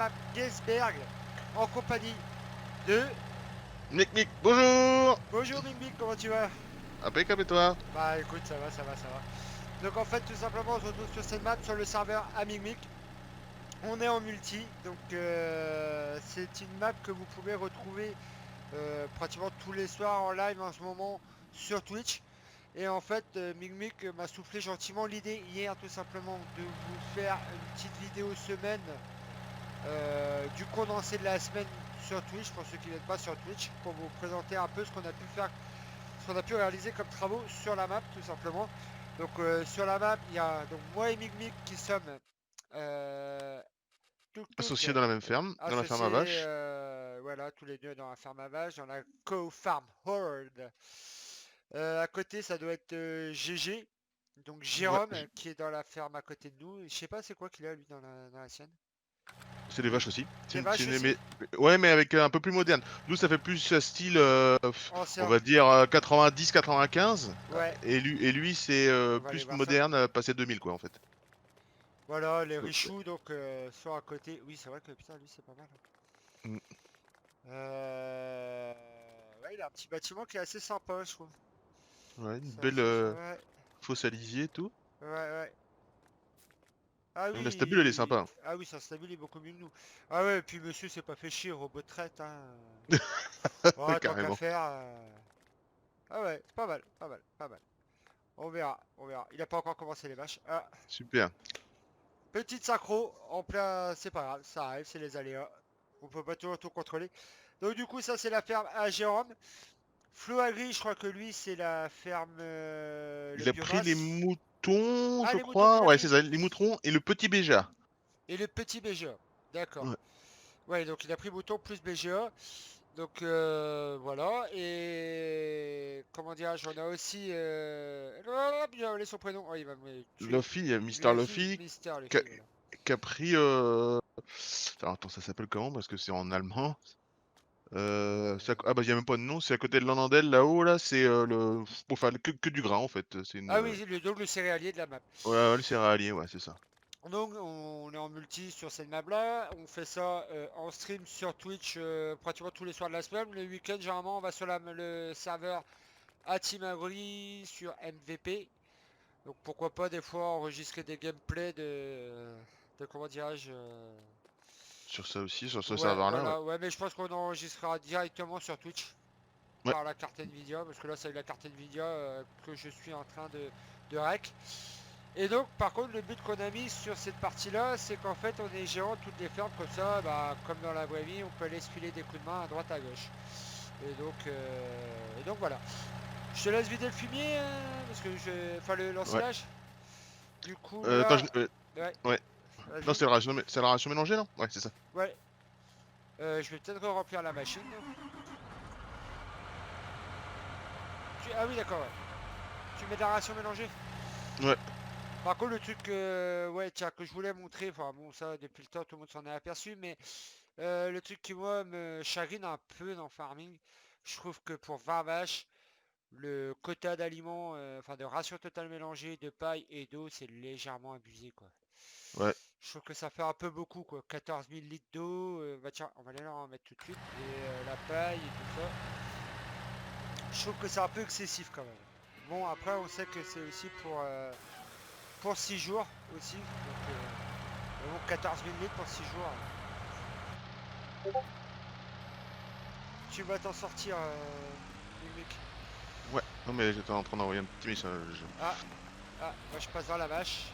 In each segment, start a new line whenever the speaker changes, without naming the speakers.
map Gersberg en compagnie de...
Mic, bonjour.
Bonjour Ming, comment tu vas?
Impeccable et toi?
Bah écoute, ça va, ça va, ça va. Donc en fait, tout simplement, on se retrouve sur cette map, sur le serveur Amigmic. On est en multi, donc c'est une map que vous pouvez retrouver pratiquement tous les soirs en live en ce moment sur Twitch. Et en fait, Migmic m'a soufflé gentiment l'idée hier tout simplement de vous faire une petite vidéo semaine du condensé de la semaine sur Twitch, pour ceux qui n'êtes pas sur Twitch, pour vous présenter un peu ce qu'on a pu faire, ce qu'on a pu réaliser comme travaux sur la map tout simplement. Donc sur la map, il y a donc moi et Migmic qui sommes euh,
Associés dans la même ferme, dans la ferme à
associés,
vaches.
voilà, tous les deux dans la ferme à vaches, dans la Co-Farm Horde. À côté, ça doit être GG, donc
Ouais,
Jérôme, qui est dans la ferme à côté de nous. Je sais pas c'est quoi qu'il a lui dans la sienne.
c'est des vaches aussi.
Des vaches aussi?
Ouais, mais avec un peu plus moderne. Nous, ça fait plus style, on
Ancien.
va dire 90-95.
Ouais,
Et lui, c'est
on va aller
plus
voir ça.
moderne, passé 2000 quoi en fait.
Voilà, les
Donc,
richoux donc sont à côté. Oui, c'est vrai que putain, lui c'est pas mal.
mm,
Ouais, il a un petit bâtiment qui est assez sympa, je trouve.
ouais, une
C'est
belle
assez ouais,
fosse à lisier et tout.
ouais, ouais. Ah
Donc la stabule, elle est
oui,
sympa.
ah oui, ça stabilise beaucoup mieux que nous. Ah ouais, et puis monsieur s'est pas fait chier, robot de traite, hein. Ouais, tant qu'à
Carrément.
faire. Ah ouais, pas mal, pas mal, pas mal. On verra, on verra. Il a pas encore commencé les vaches. Ah,
Super.
petite synchro en plein, c'est pas grave, ça arrive, c'est les aléas. On peut pas toujours tout contrôler. Donc du coup, ça c'est la ferme à Jérôme. Flo Agri, je crois que lui c'est la ferme le
Il a pris les
biomasse.
moutons,
Ah,
je
les moutons qu'il
crois.
a
Ouais, c'est
pris.
ça, les moutons et le petit Béja.
Et le petit BGA. D'accord.
Ouais.
Ouais, donc il a pris mouton plus BGA. Donc voilà. Et comment dire, j'en ai aussi. Bien, son prénom. Oh, il va me tuer.
Luffy, Mister
Luffy,
Luffy,
Mister
qui a,
Luffy, voilà.
qui a pris. Alors, attends, ça s'appelle comment? Parce que c'est en allemand. Ah bah, il n'y a même pas de nom, c'est à côté de l'Anandel, là-haut, là, c'est enfin, que du gras, en fait. C'est une.
Ah oui, donc le céréalier de la map.
Ouais, ouais, le céréalier, ouais, c'est ça.
Donc on est en multi sur cette map là, on fait ça en stream sur Twitch pratiquement tous les soirs de la semaine. Le week-end généralement on va sur le serveur Atimagri sur MVP. Donc pourquoi pas des fois enregistrer des gameplays de comment dirais-je
Sur ça aussi, sur ce
ouais
serveur-là, ouais.
voilà ouais, mais je pense qu'on enregistrera directement sur Twitch
Ouais,
par la carte Nvidia parce que là c'est la carte Nvidia que je suis en train de rec. Et donc, par contre, le but qu'on a mis sur cette partie-là, c'est qu'en fait, on est gérant de toutes les fermes comme ça, bah, comme dans la vraie vie, on peut aller se filer des coups de main à droite à gauche. Et donc voilà. Je te laisse vider le fumier, parce que enfin
ouais.
l'ensilage. Du coup,
Attends,
là, ouais,
ouais. Non,
vas-y,
c'est la ration mélangée, non? Ouais, c'est ça.
ouais. Je vais peut-être remplir la machine. Ah oui, d'accord, ouais. Tu mets de la ration mélangée.
Ouais.
Par contre, le truc, ouais, tiens, que je voulais montrer, enfin bon, ça, depuis le temps, tout le monde s'en est aperçu, mais le truc qui, moi, me chagrine un peu dans le farming, je trouve que pour 20 vaches, le quota d'aliments, enfin de ration totale mélangée de paille et d'eau, c'est légèrement abusé, quoi.
Ouais.
Je trouve que ça fait un peu beaucoup, quoi. 14 000 litres d'eau, bah tiens, on va aller en mettre tout de suite. Et la paille et tout ça. Je trouve que c'est un peu excessif, quand même. Bon, après, on sait que c'est aussi pour 6 jours, aussi. Donc, 14 000 litres pour 6 jours. Tu vas t'en sortir, mec.
Ouais. Non, mais j'étais en train d'envoyer un petit message.
Ah, ah, moi je passe dans la vache.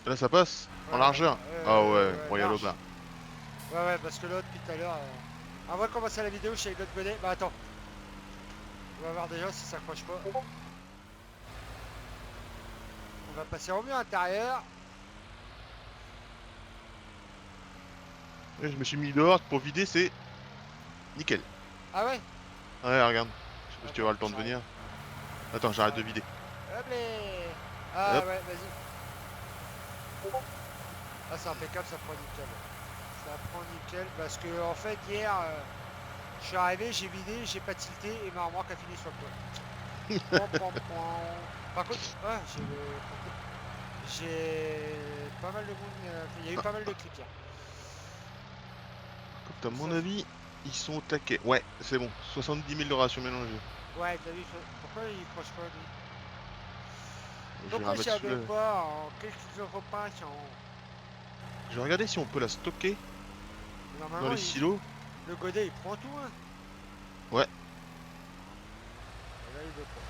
Là, ça passe?
Ouais,
En
ouais,
largeur? Ah ouais,
ouais,
Royal
large.
Aubin.
Ouais, ouais, parce que l'autre, depuis tout à l'heure. On va commencer la vidéo, je suis avec l'autre bonnet. Bah attends, on va voir déjà si ça accroche pas. On va passer au mieux intérieur.
Et je me suis mis dehors pour vider, c'est nickel.
Ah ouais.
Ouais, regarde. Je sais pas si tu
Attends,
auras le temps de
j'arrive.
venir. Attends, j'arrête de
J'arrive.
vider.
Hop les. Ah
Hop.
ouais, vas-y. Ah, c'est impeccable, ça prend nickel. Ça prend nickel parce que en fait hier, je suis arrivé, j'ai vidé, j'ai pas tilté et ma remorque a fini sur le toit. Pom, pom, pom. Par contre, ah, j'ai pas mal de monde. Il y a eu pas mal de clics hier.
À mon avis, ils sont au taquet. Ouais, c'est bon. 70 000 de ration mélangée.
Ouais, t'as vu, pourquoi il croche pas lui?
Je vais la
Pourquoi
remettre
j'y
sous
avais
le...
pas en quelques repas en...
Je vais regarder si on peut la stocker dans
Normalement,
les silos.
le godet il prend tout, hein.
Ouais.
Et là, il veut pas.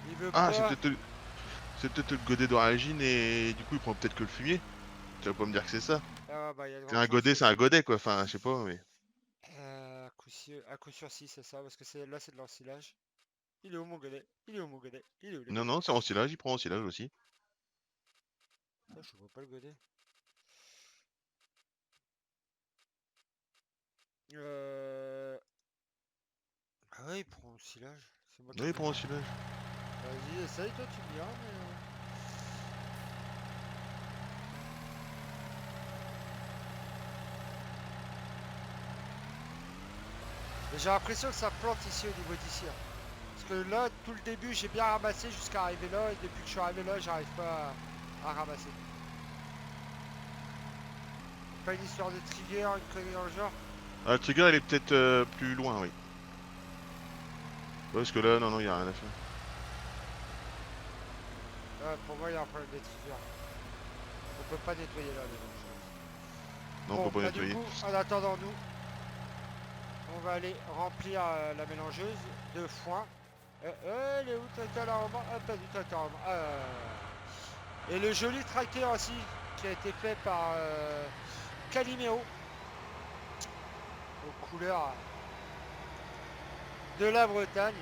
Il veut
Ah,
pas.
c'est peut-être le godet d'origine et du coup il prend peut-être que le fumier. Tu vas pas me dire que c'est ça.
Ah bah, il y a de
C'est
grandes
un
chances
godet,
que
c'est un
c'est.
godet quoi. Enfin, je sais pas, mais.
À coup sûr, si, c'est ça, parce que là, c'est de l'ensilage. Il est où mon godet? Il est où mon godet? Il est où le
Non,
godet?
non, c'est en silage, il prend en silage aussi.
Ah, je vois pas le godet. Euh... Ah ouais, il prend le silage. C'est moi qui
Oui,
ai
il
pas
prend en
vu.
silage.
Vas-y, essaye, toi, tu me diras, mais j'ai l'impression que ça plante ici au niveau d'ici, hein. Parce que là, tout le début, j'ai bien ramassé jusqu'à arriver là, et depuis que je suis arrivé là, j'arrive pas à ramasser. Pas une histoire de trigger, une connerie dans le genre.
Ah, le trigger il est peut-être plus loin, oui. Ouais, parce que là, non, non, il a rien à faire.
Pour moi, il y a un problème de trigger. On peut pas nettoyer là, les gens.
Non, on
Bon,
peut pas
bah du
nettoyer.
coup, en attendant nous, on va aller remplir la mélangeuse de foin. Elle est où t'as la remorque? Ah, pas du tout, t'as la remorque. Et le joli tracteur aussi, qui a été fait par Calimero, aux couleurs de la Bretagne.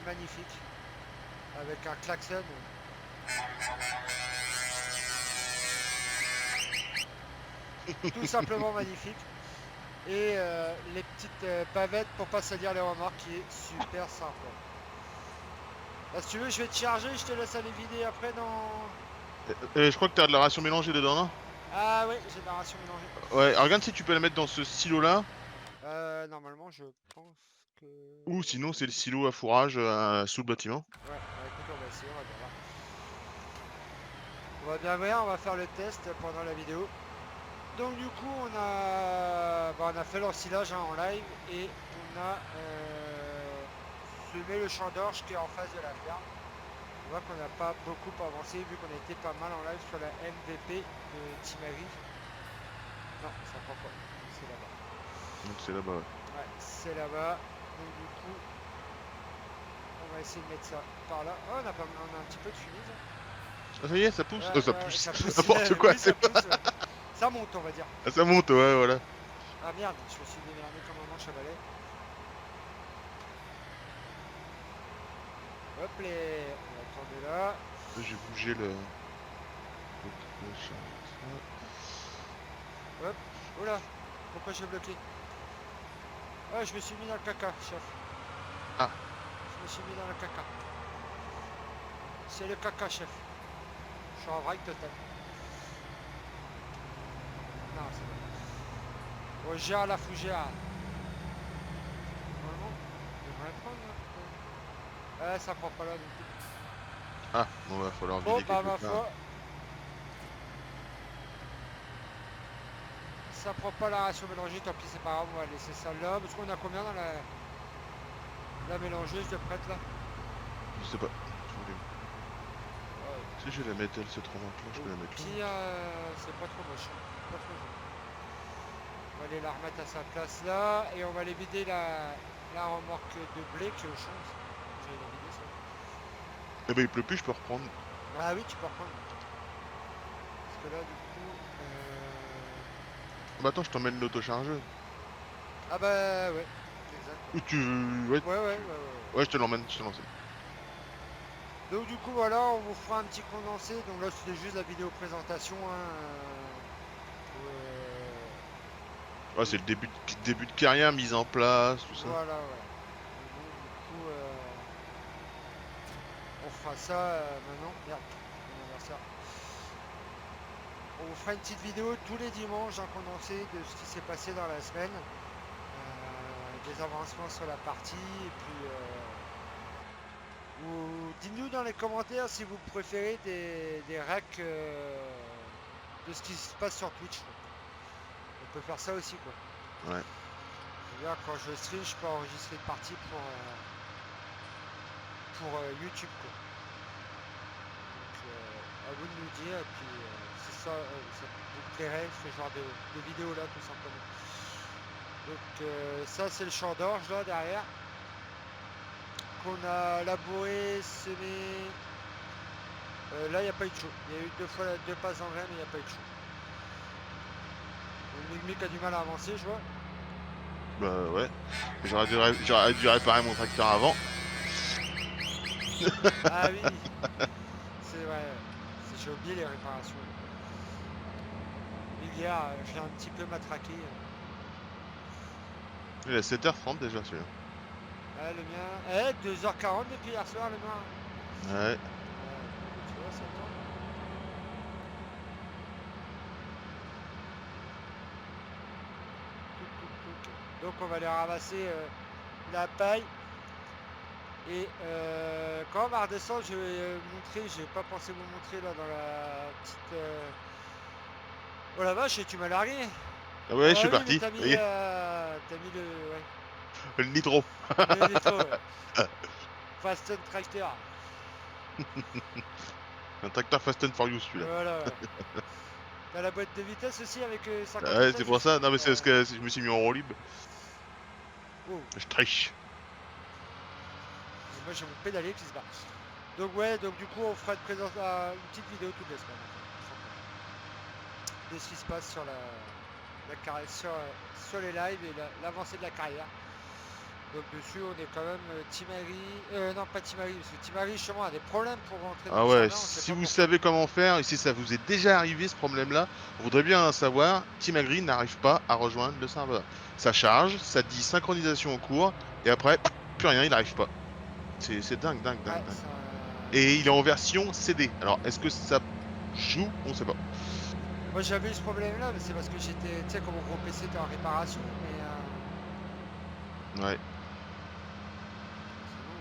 Magnifique. Avec un klaxon. Tout simplement magnifique. Et les petites pavettes pour pas salir les remorques qui est super sympa. Là, si tu veux, je vais te charger, je te laisse aller vider après dans...
Je crois que t'as de la ration mélangée dedans, non?
Ah oui, j'ai de la ration mélangée.
Ouais, alors regarde si tu peux la mettre dans ce silo-là.
Normalement, je pense que...
Ou sinon, c'est le silo à fourrage sous le bâtiment.
Ouais, bah, écoute, on va essayer, on va bien voir. On va bien voir, on va faire le test pendant la vidéo. Donc du coup, on a fait l'ensilage en live et on a semé le champ d'orge qui est en face de la ferme. On voit qu'on n'a pas beaucoup avancé vu qu'on a été pas mal en live sur la MVP de Timari. Non, ça prend pas. C'est là-bas.
Donc c'est là-bas, ouais.
Ouais, c'est là-bas. Donc du coup, on va essayer de mettre ça par là. Oh, on a un petit peu de fumée.
Ah, ça y est, ça pousse?
Ouais,
Oh, ça
ouais,
pousse.
ça pousse.
N'importe quoi,
Oui, ça
c'est pas...
pousse. Ouais. Ça monte, on va dire.
Ah, ça monte, ouais, voilà.
Ah merde, je me suis démerdé comme un manche à balai. Hop, on va tourner là.
Là, j'ai bougé le...
Hop, oh là, pourquoi j'ai bloqué? Ah, je me suis mis dans le caca, chef.
Ah.
Je me suis mis dans le caca. C'est le caca, chef. Je suis en vrac total. Non, c'est bon. On gère la fougère. Normalement, on devrait prendre là. Ça prend pas là du coup.
Ah, bon, va falloir
Bon,
vider
bah
quelque
ma
part.
foi. Ça prend pas la ration mélangée, tant pis, c'est pas grave, on va laisser ça là. Parce qu'on a combien dans la mélangeuse de prête là?
Je sais pas. Si je vais la mettre, elle se trouve là, je peux la mettre là.
Pire, c'est pas trop moche. Pas trop joli. On va aller la remettre à sa place là. Et on va aller vider la remorque de blé qui est au champ. J'ai la vider ça.
Eh ben il pleut plus, je peux reprendre.
Ah oui, tu peux reprendre. Parce que là, du coup.
Bah attends, je t'emmène l'autochargeuse.
Ah bah ouais, exact.
Ou tu... Ouais,
Ouais.
ouais, je te l'emmène, je te l'emmène.
Donc du coup voilà, on vous fera un petit condensé. Donc là c'était juste la vidéo présentation. Hein,
Ouais, c'est le début de carrière, mise en place, tout ça.
voilà, ouais. Et donc, du coup, on fera ça maintenant. Merde, mon anniversaire. On vous fera une petite vidéo tous les dimanches, un condensé de ce qui s'est passé dans la semaine. Des avancements sur la partie. Et puis Ou dites-nous dans les commentaires si vous préférez des racks de ce qui se passe sur Twitch. Quoi. On peut faire ça aussi quoi.
Ouais.
C'est-à-dire quand je stream, je peux enregistrer une partie pour YouTube quoi. Donc à vous de nous dire et puis si ça vous plairait ce genre de vidéo là tout simplement. Donc ça c'est le champ d'orge là derrière qu'on a labouré, semé. Là il n'y a pas eu de chaud. Il y a eu deux passes en grain mais il n'y a pas eu de chaud. Le Micmic a du mal à avancer je vois.
Bah ouais. J'aurais dû réparer mon tracteur avant.
Ah oui, c'est vrai. J'ai oublié les réparations. Hier, j'ai un petit peu matraqué.
Il est 7h30 déjà celui-là.
Ah, le mien. 2h40 depuis hier soir, le mien.
Ouais.
Tu vois, ça tombe. Donc, on va aller ramasser la paille. Et quand on va redescendre, je vais montrer. J'ai pas pensé vous montrer là dans la petite. Oh la vache, tu m'as largué.
Ah ouais,
Ah
je suis
oui, mais
parti.
t'as mis,
Ça y est,
le. Ouais.
le nitro.
Le nitro, ouais. Fasten Tractor.
Un tracteur Fast and Furious celui-là.
Voilà, ouais. T'as la boîte de vitesse aussi avec 50
Ouais, c'est
étages
pour
aussi.
ça. Non, mais c'est parce que je me suis mis en roue libre.
Oh.
Je triche.
Et moi j'ai mon pédalier qui se bat. Donc ouais, donc du coup on fera une petite vidéo toutes les semaines. De ce qui se passe sur la carrière, sur les lives et l'avancée de la carrière. Donc dessus on est quand même Timari. Non pas Timari, parce que Timari justement a des problèmes pour rentrer dans
Ah
le
ouais,
serveur, on sait
si
pas
vous
pourquoi.
savez comment faire, et si ça vous est déjà arrivé ce problème-là, on voudrait bien savoir, Team Agri n'arrive pas à rejoindre le serveur. Ça charge, ça dit synchronisation en cours, et après, plus rien, il n'arrive pas. C'est dingue, dingue, dingue,
Ouais,
dingue.
ça,
Et il est en version CD. Alors, est-ce que ça joue? On sait pas.
moi j'avais eu ce problème là, mais c'est parce que j'étais, tu sais, comme mon gros PC était en réparation, mais
Ouais.
sinon,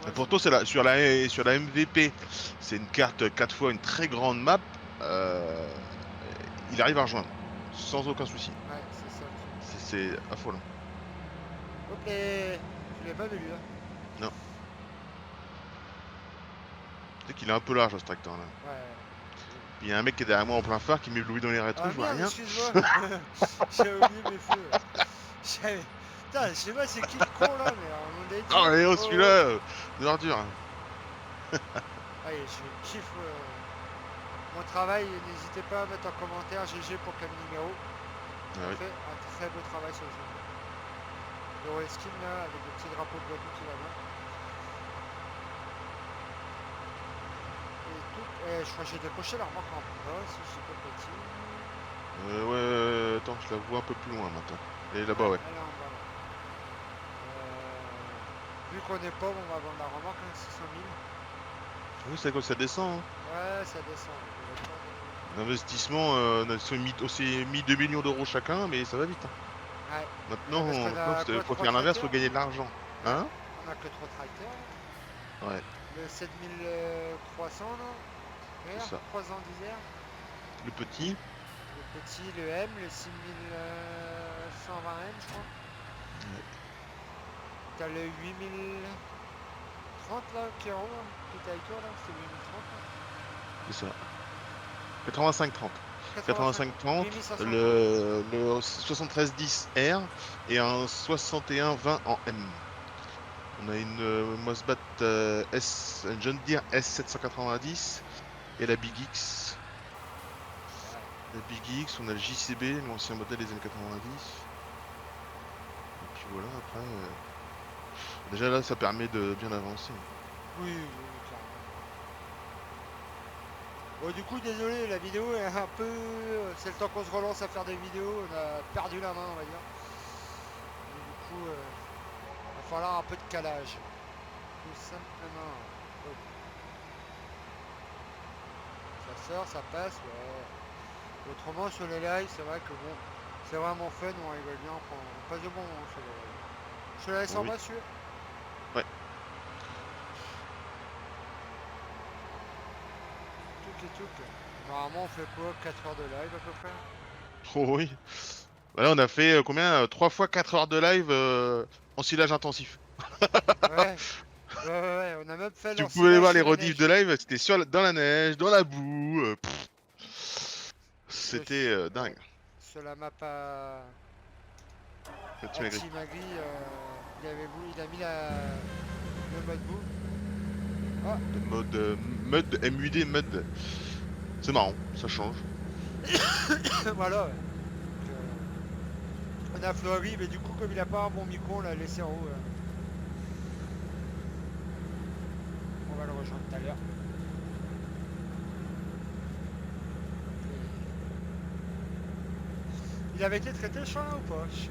Et
ouais,
pourtant, c'est sur la MVP, c'est une carte 4 fois une très grande map. Il arrive à rejoindre, sans aucun souci.
ouais, c'est ça.
C'est affolant.
Hop les... Je l'ai pas vu là.
Non. Tu sais qu'il est un peu large ce tracteur là.
Ouais.
Il y a un mec qui est derrière moi en plein phare qui m'éblouit dans les rétros,
Ah
je vois
merde,
rien.
excuse-moi. J'avais oublié mes feux. Putain, je sais pas c'est qui le con là, mais on est dit.
Ah, et oh, celui-là, de l'ordure.
Allez, je kiffe mon travail. N'hésitez pas à mettre en commentaire GG pour quel numéro.
Ah
On
oui.
fait un très beau travail sur le jeu. Le reskin là, avec le petit drapeau de Guadeloupe qui va bien. Et tout. Je crois que j'ai décoché la remorque en bas, si je dis pas de bêtises.
Ouais, attends, je la vois un peu plus loin maintenant. Elle est là-bas, ouais.
Elle est en bas là. Vu qu'on est pauvre, on va vendre la remorque, hein, 600 000.
Oui, c'est quand ça descend. Hein.
Ouais, ça descend.
L'investissement, on a mis 2 millions d'euros chacun, mais ça va vite. Hein.
Ouais.
Maintenant,
Parce qu'on a quoi,
faut
3
faire l'inverse, faut
tracteurs
gagner de l'argent. Hein?
On a que 3 tracteurs.
Ouais,
Le 7300 là.
c'est ça.
3 ans d'hiver.
Le petit,
Le petit, le M, le 6120M je crois.
Ouais.
T'as le 8030 là qui est en haut, là, qui est avec toi là, c'est le 8030 là.
c'est ça. 85-30. 85-30,
8500.
le 7310R et un 6120 en M. On a une Mosbat une John Deere S790 et la Big X. La Big X, on a le JCB, l'ancien modèle des années 90. Et puis voilà, après... déjà là, ça permet de bien avancer.
Oui, clairement. Bon, du coup, désolé, la vidéo est un peu. C'est le temps qu'on se relance à faire des vidéos, on a perdu la main, on va dire. Et du coup, va falloir un peu de calage. Tout simplement. Hop. Ça sort, ça passe, ouais. Autrement, sur les lives, c'est vrai que bon, c'est vraiment fun, on rigole bien, on passe de bons moments sur les lives. Je te laisse en
Oui.
bas, sûr.
Ouais.
et tout. Normalement, on fait quoi? 4 heures de live à peu près?
Oh oui. Bah là, on a fait combien 3 fois 4 heures de live en silage intensif.
Ouais, ouais, on a même fait
Si vous pouvez aller
l'ensilage
voir les
sur la
rediffs de
neige.
live, c'était dans la neige, dans la boue.
Sur,
C'était
ouais,
dingue.
sur la map à
Tu m'as gris.
Timagri, il a mis le mode boue. Ah,
Le mode mud, MUD, mud. C'est marrant, ça change.
voilà. Ouais. On a Fleury, mais du coup, comme il a pas un bon micro, on l'a laissé en haut. On va le rejoindre tout à l'heure. Il avait été traité le champ là ou pas? Je sais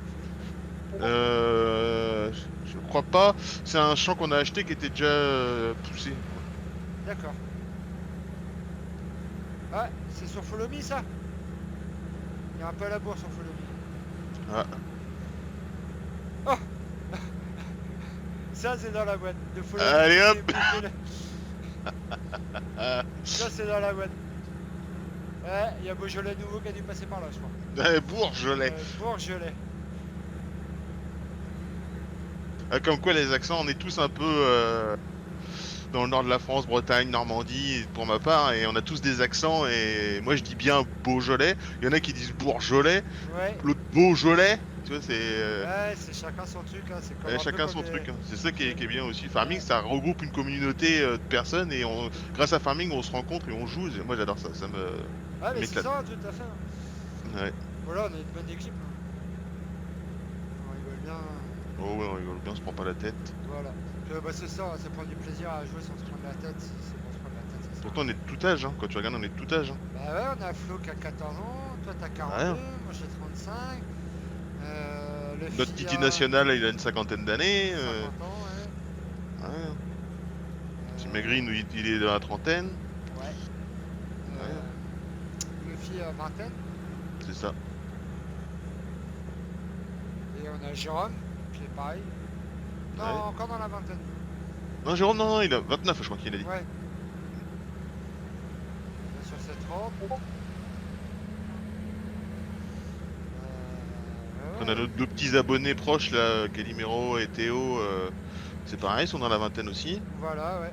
plus.
Je crois pas. C'est un champ qu'on a acheté qui était déjà poussé.
D'accord. Ah, c'est sur Follow Me ça? Il y a un peu à la bourre sur Follow Me.
Ah.
Oh ça c'est dans la boîte de Follow Me.
Allez hop.
Ça c'est dans la boîte. Ouais, il y a Beaujolais nouveau qui a dû passer par là, je crois.
Bourgeois.
Bourgeois.
Comme quoi les accents, on est tous un peu dans le nord de la France, Bretagne, Normandie, pour ma part, et on a tous des accents, et moi je dis bien Beaujolais, il y en a qui disent Bourgeolais,
Ouais.
l'autre Beaujolais, tu vois, c'est...
Ouais, c'est chacun son truc, hein. C'est comme un peu
chacun
comme
son
les-
truc, hein. C'est ça qui est bien aussi. Farming, ça regroupe une communauté de personnes, et grâce à Farming, on se rencontre et on joue. Moi j'adore ça, ça
Ah mais c'est
m'éclate.
ça, tout à fait. Hein.
Ouais.
Voilà, on est une bonne équipe. Hein. On rigole bien.
Oh ouais, on rigole bien, on se prend pas la tête.
Voilà. Bah, c'est ça, ça prend du plaisir à jouer sans se prendre la tête. C'est pour se prendre la tête, c'est ça.
Pourtant on est de tout âge, hein. Quand tu regardes, on est de tout âge. Hein.
Bah ouais, on a Flo qui a 14 ans, toi t'as 42,
Ouais.
moi j'ai 35. Le
Notre
fille
Titi
a
national, il a une cinquantaine d'années.
50 ans, ouais.
Ouais. Petit
Euh,
Maigri, nous, il est dans la trentaine.
Ouais. Le fille a vingtaine.
C'est ça.
Et on a Jérôme, qui est pareil. Non,
Ouais.
encore dans la vingtaine.
Non, Jérôme, non, il a 29, je crois qu'il a dit.
Ouais. On est sur cette robe.
On a nos deux petits abonnés proches, là, Calimero et Théo. C'est pareil, ils sont dans la vingtaine aussi.
Voilà, ouais.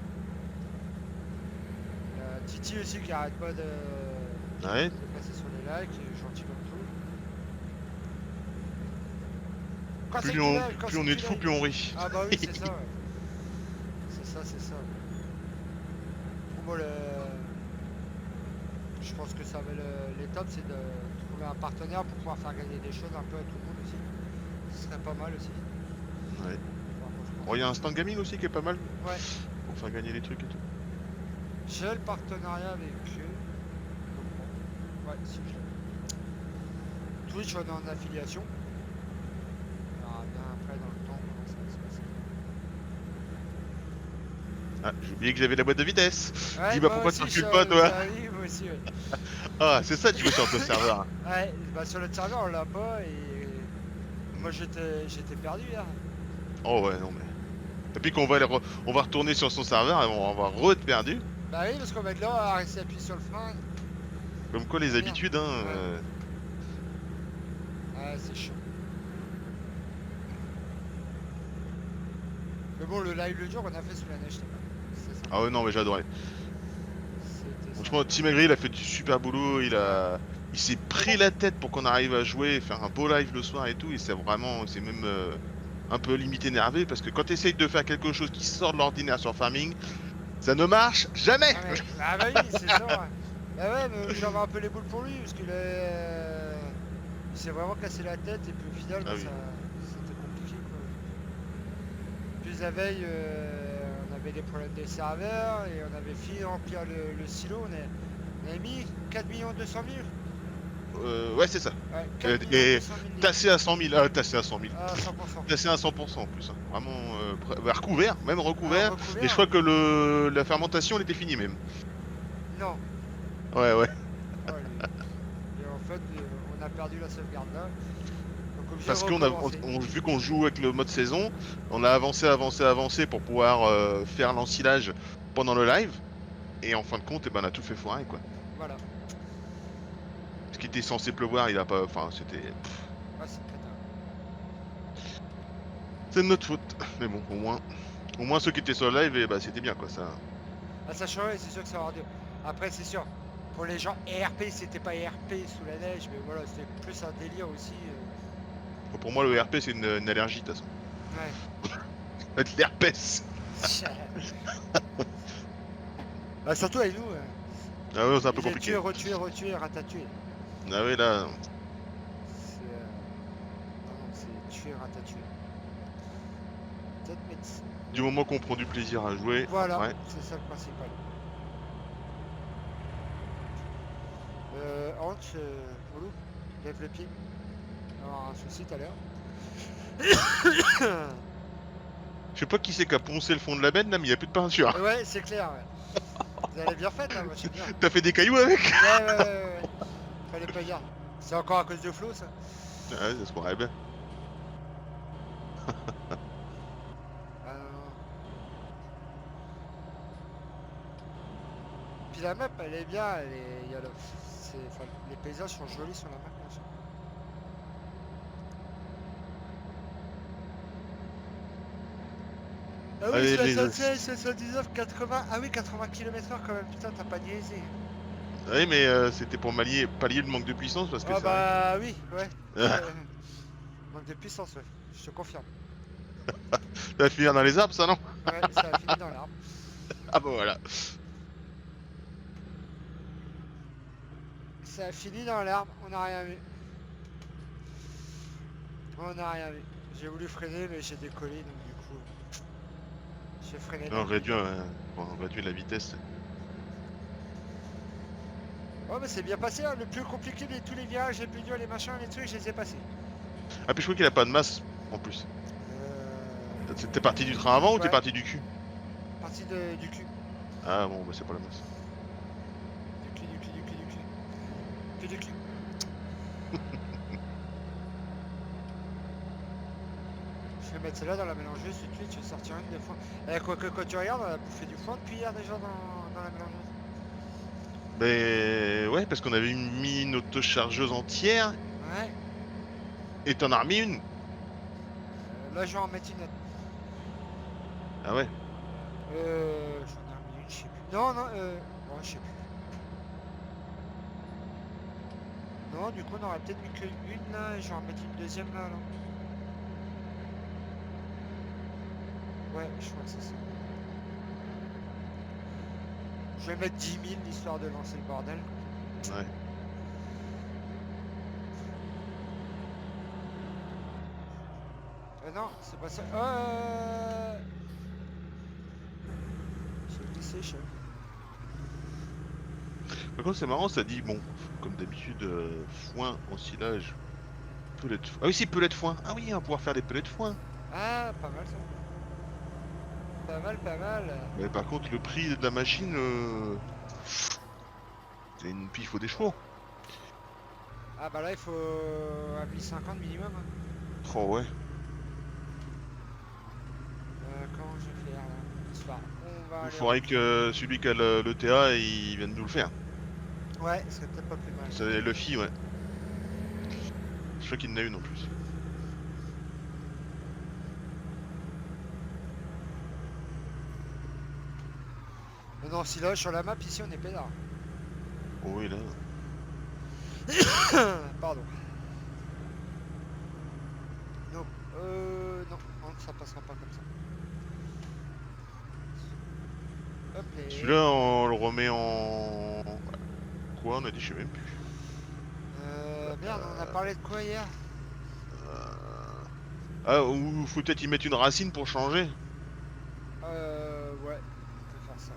Titi aussi qui arrête pas de
Ouais.
passer sur les likes, qui est gentil comme tout. Quand c'est
Plus
que
on,
tu likes, quand
plus
c'est
on
que
est
tu
de fous,
likes.
plus on rit.
Ah bah oui, c'est ça, ouais. C'est ça. Bon, je pense que ça va l'étape, c'est de trouver un partenaire pour pouvoir faire gagner des choses un peu à tout le monde aussi. Ce serait pas mal aussi.
Ouais.
Enfin,
Bon, il y a un stand gaming aussi qui est pas mal
ouais,
pour faire gagner les trucs et tout.
j'ai le partenariat avec eux. Donc bon, ouais, si je l'ai. Twitch, on est en affiliation. On verra bien après dans le temps comment ça va se passer.
Ah, j'ai oublié que j'avais la boîte de vitesse.
Ouais,
Dis, bah
moi
pourquoi
aussi,
tu recules pas, toi?
bah oui, moi aussi, ouais.
Ah, c'est ça, tu veux sur ton serveur.
Ouais, bah sur le serveur, on l'a pas et moi j'étais perdu hier.
Oh ouais, non mais... Et puis qu'on va, on va retourner sur son serveur et on va re-être perdu.
Bah oui, parce qu'on va être là à rester appuyé sur le frein.
Comme quoi les
Merde.
habitudes, hein.
Ouais, c'est chaud. Mais bon, le live le jour, on a fait sous la neige, c'était pas mal. C'était sympa.
Ah ouais, non, mais j'adorais.
C'était
Franchement,
sympa.
Tim Maigri, il a fait du super boulot. Il s'est pris la tête pour qu'on arrive à jouer, faire un beau live le soir et tout. Et c'est même un peu limite énervé parce que quand tu essayes de faire quelque chose qui sort de l'ordinaire sur Farming, ça ne marche jamais.
Ah bah oui, c'est ça. Ouais. Bah ouais, mais j'avais un peu les boules pour lui parce qu'il il s'est vraiment cassé la tête et puis au final,
Ah
bah,
oui.
c'était compliqué quoi. Puis la veille, on avait des problèmes des serveurs et on avait fini de remplir le silo. On avait mis 4 200 000.
Ouais, c'est ça.
Ouais,
Et
4 200 000
tassé à 100 000. Ah, tassé à 100 000.
à 100%.
Tassé à 100% en plus. Hein. Vraiment recouvert, même recouvert.
Ah, recouvert.
Et je crois que la fermentation, elle était finie même.
Non.
Ouais, ouais.
Oh, et en fait, on a perdu la sauvegarde là. Donc obligé
Parce
de
qu'on
recommencer.
vu qu'on joue avec le mode saison, on a avancé pour pouvoir faire l'ensilage pendant le live. Et en fin de compte, eh ben, on a tout fait foirer quoi.
Voilà.
Ce qui était censé pleuvoir, il a pas. Enfin, c'était.
Ouais, c'est pétard.
C'est de notre faute. Mais bon, au moins ceux qui étaient sur le live, bah c'était bien quoi ça.
Ah, ça change, c'est sûr que ça va radio. Après, c'est sûr, pour les gens ERP, c'était pas ERP sous la neige, mais voilà, c'était plus un délire aussi.
Bon, pour moi, le RP c'est une allergie de toute façon.
Ouais.
De l'herpès.
Bah, surtout avec nous,
Ah ouais, c'est un peu
il est
compliqué.
tué, retué, retué, ratatoué.
Ah ouais, là.
C'est. Non, non, c'est tué, ratatoué. Peut-être médecine.
Du moment qu'on prend du plaisir à jouer,
Voilà,
après.
c'est ça le principal. Hanche, Moulou, lève le pied. On va avoir un souci tout à l'heure.
Je sais pas qui c'est qui a poncé le fond de la benne là, mais il y a plus de peinture.
Ouais, c'est clair, ouais. Vous avez bien fait, là, moi j'aime bien.
T'as fait des cailloux avec?
Ouais. Fallait pas dire. C'est encore à cause de Flo, ça.
Ah ouais, ça se croirait bien.
Ah non, non. Puis la map, elle est bien, il y a enfin, les paysages sont jolis sur la map, bien sûr. Ah oui,
Allez,
76, 79, 80. Ah oui, 80 km/h quand même, putain, t'as pas niaisé.
Oui, mais c'était pour pallier le manque de puissance parce que
Ah
ça.
bah oui, ouais. Manque de puissance, ouais. Je te confirme.
Ça va finir dans les arbres, ça non?
Ouais, ça a fini dans l'arbre.
Ah bah voilà.
Ça a fini dans l'arbre, on n'a rien vu. On n'a rien vu. J'ai voulu freiner, mais j'ai décollé, donc du coup, j'ai freiné.
On réduit, on réduit la vitesse.
Oh, mais c'est bien passé, hein. Le plus compliqué de tous les virages, les plus durs, les machins, les trucs, je les ai passés.
Ah, puis je crois qu'il a pas de masse en plus.
Euh...
T'es parti du train avant ou t'es
Ouais.
parti du cul?
Partie du cul.
Ah bon, bah c'est pas la masse.
Du cul. Puis du cul. Je vais mettre celle-là dans la mélangeuse, tout de suite, je vais sortir une des fois. Eh, quoique, quand tu regardes, on a bouffé du foin depuis hier déjà dans la mélangeuse.
Ben ouais, parce qu'on avait mis une autochargeuse entière
Ouais.
et t'en as remis une.
Là, je vais en mettre une autre.
Ah ouais.
J'en ai remis une, je sais plus. Non, bon, je sais plus. Non, du coup, on aurait peut-être mis qu'une là, et je vais en mettre une deuxième là, alors. Ouais, je crois que c'est ça. Je vais mettre 10 000 histoire de lancer le bordel.
Ouais.
Non, c'est pas ça. J'ai glissé, chef.
Par contre, c'est marrant, ça dit, bon, comme d'habitude, foin, ensilage, pellet de foin. Ah oui, c'est pellet de foin. Ah oui, on va pouvoir faire des pellets de foin.
Ah, pas mal ça. Pas mal.
Mais par contre, le prix de la machine, c'est une pile, il faut des chevaux.
Ah bah là, il faut un 1050 minimum. Hein.
Oh ouais.
Comment je vais faire là? C'est pas grave. On va
Il
aller
faudrait que celui qui a le TA, il vienne nous le faire.
Ouais, ce serait peut-être pas plus mal.
C'est Luffy, ouais. Je crois qu'il en a une en plus.
Non, si là, sur la map, ici, on est pédard.
Oh oui, là.
Pardon. Non, ça passera pas comme ça. Hop, et...
Celui-là, on le remet en... Quoi, on a dit, je sais même plus.
Merde, on a parlé de quoi hier?
Ah, ou faut peut-être y mettre une racine pour changer.
Ouais, on peut faire ça.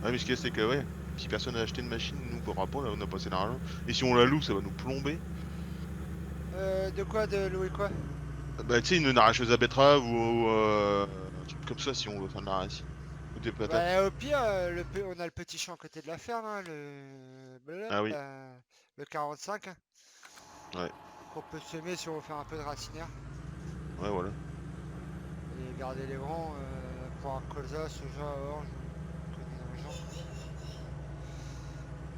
Ah, mais ce qu'il y a, c'est que, ouais, si personne n'a acheté une machine, nous, pour rapport, là, on a passé l'argent. Et si on la loue, ça va nous plomber.
De quoi? De louer quoi?
Bah, tu sais, une arracheuse à betterave ou un truc comme ça, si on veut faire de la racine. Ou des patates.
Bah, au pire, on a le petit champ à côté de la ferme, hein,
Ah oui,
le 45, hein,
ouais,
qu'on peut semer si on veut faire un peu de racinaire.
ouais, voilà.
Et garder les grands pour un colza, soja, orge, conneries dans le genre.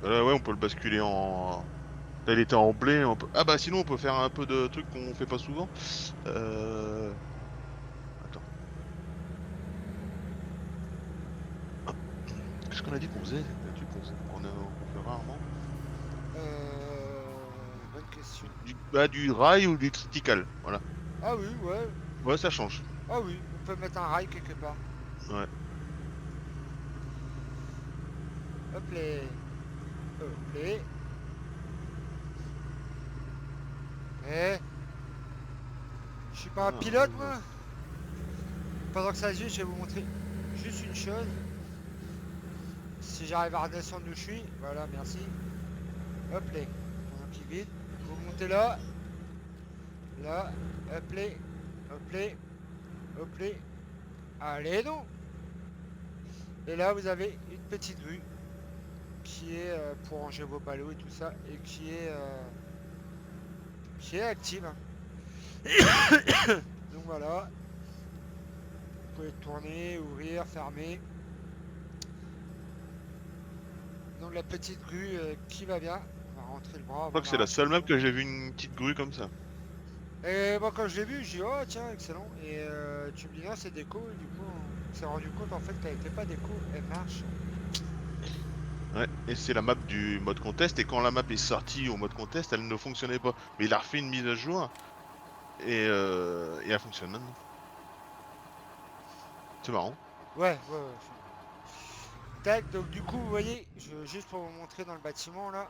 Ouais, on peut le basculer en... Là, il était en blé. Ah bah sinon, on peut faire un peu de trucs qu'on fait pas souvent. Attends. Qu'est-ce qu'on a dit qu'on faisait? Un truc qu'on fait rarement.
Bonne question.
Du rail ou du critical. Voilà.
Ah oui, ouais.
Ouais, ça change.
Ah oui, on peut mettre un rail quelque part.
Ouais.
Hop les. Hop les. Eh, je suis pas un
Ah,
pilote moi. Pendant que ça se joue, je vais vous montrer juste une chose. Si j'arrive à redescendre d'où je suis, voilà, merci. Hop les. Pendant qu'il vide. Vous montez là. Là. Hop les. Hop les. Hop les. Allez donc. Et là vous avez une petite grue qui est pour ranger vos ballots et tout ça et qui est active. Donc voilà, vous pouvez tourner, ouvrir, fermer. Donc la petite grue qui va bien. On va rentrer le bras,
Je
on
crois
va
que c'est la
m'arracher
seule
le
map
bras.
que j'ai vu une petite grue comme ça.
Et moi quand je l'ai vu, j'ai dit oh tiens excellent. Et tu me dis non c'est déco et du coup on s'est rendu compte en fait qu'elle n'était pas déco, elle marche.
Ouais, et c'est la map du mode contest, et quand la map est sortie au mode contest, elle ne fonctionnait pas. Mais il a refait une mise à jour, et elle fonctionne maintenant. C'est marrant.
Ouais, ouais, ouais. Tac, donc du coup vous voyez, juste pour vous montrer dans le bâtiment là.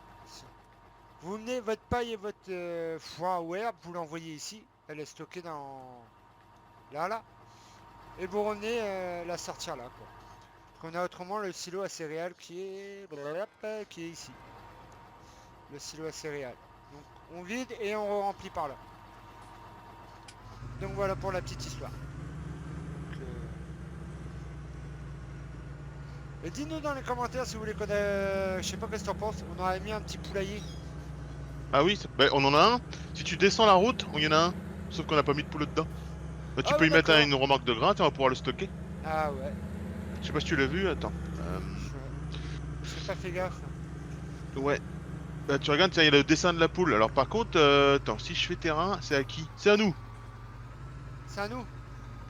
Vous menez votre paille et votre foin ou herbe, vous l'envoyez ici. Elle est stockée dans... là. Et vous revenez la sortir là, quoi. Parce qu'on a autrement le silo à céréales qui est ici. Le silo à céréales. Donc on vide et on remplit par là. Donc voilà pour la petite histoire. Donc, et dis-nous dans les commentaires si vous voulez qu'on je sais pas qu'est-ce que t'en penses. On aurait mis un petit poulailler.
Ah oui, bah, on en a un. Si tu descends la route, il y en a un. Sauf qu'on n'a pas mis de poulet dedans. Bah, tu
Ah
peux
ouais
y mettre
d'accord.
une remorque de grain, on va pouvoir le stocker.
Ah ouais.
Je sais pas si tu l'as vu, attends.
J'ai pas fait gaffe.
Ouais. Bah, tu regardes, tiens, il y a le dessin de la poule. Alors par contre, attends, si je fais terrain, c'est à qui? C'est à nous.
C'est à nous.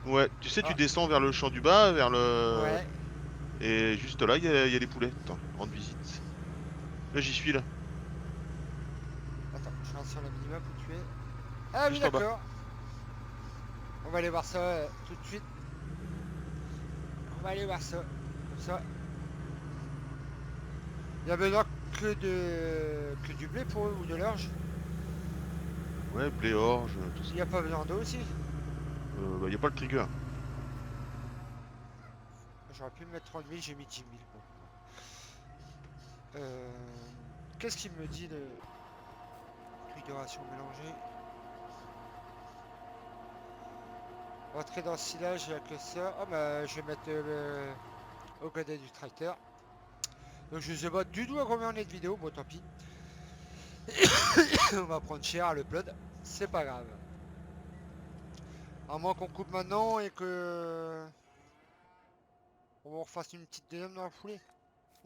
Ouais, tu sais, tu
Ah
descends vers le champ du bas, vers le...
ouais.
Et juste là, il y a les poulets. Attends, rendre visite. Là, j'y suis, là.
Attends, je rentre sur la minimap où tu es. Ah oui
Juste en bas.
d'accord. On va aller voir ça tout de suite. On va aller voir ça. Comme ça. Il y a besoin que du blé pour eux ou de l'orge.
Ouais, blé, orge, tout
Il
ça.
n'y a pas besoin d'eau aussi.
Bah, y a pas le trigger.
J'aurais pu me mettre 30 000, j'ai mis 10 000. Bon. Euh, Qu'est-ce qu'il me dit de configuration mélangée? Rentrer dans le silage, il n'y a que ça. Ah bah je vais mettre au godet du tracteur. Donc je sais pas du tout à combien on est de vidéos, bon tant pis. On va prendre cher à l'upload, c'est pas grave. À moins qu'on coupe maintenant et que on refasse une petite deuxième dans la foulée.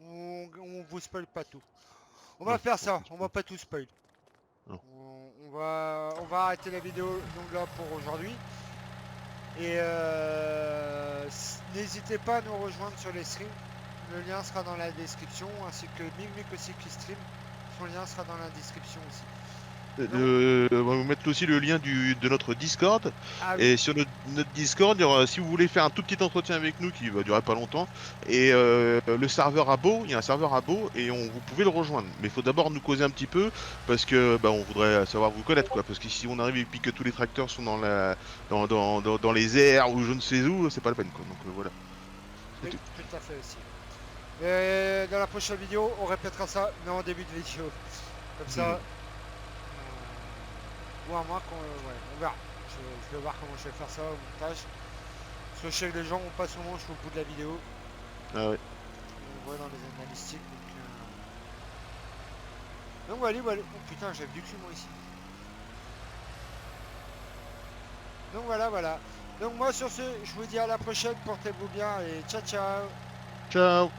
On vous spoil pas tout. On va
Non,
faire
je pense
ça,
que tu
on
peux.
va pas tout spoil.
Non.
On va arrêter la vidéo donc là pour aujourd'hui. Et n'hésitez pas à nous rejoindre sur les streams. Le lien sera dans la description, ainsi que Mimic aussi qui stream. Son lien sera dans la description aussi. Donc,
On va vous mettre aussi le lien de notre Discord.
ah oui,
Et sur notre Discord, si vous voulez faire un tout petit entretien avec nous qui va durer pas longtemps, et le serveur a beau, il y a un serveur à beau et vous pouvez le rejoindre. Mais il faut d'abord nous causer un petit peu parce que bah, on voudrait savoir vous connaître quoi. Parce que si on arrive et puis que tous les tracteurs sont dans les airs ou je ne sais où, c'est pas la peine quoi. Donc voilà, c'est
oui,
tout.
tout à fait aussi. Et dans la prochaine vidéo, on répétera ça, mais en début de vidéo. Comme ça. Ou à moins qu'on. Ouais, on verra. Je vais voir comment je vais faire ça au montage. Parce que je sais que les gens ont pas souvent jusqu'au bout de la vidéo.
Ah ouais.
On voit dans les analytiques. Donc voilà, voilà. Oh putain, j'avais du cul moi ici. Donc voilà, voilà. Donc moi sur ce, je vous dis à la prochaine, portez-vous bien et ciao ciao.
Ciao.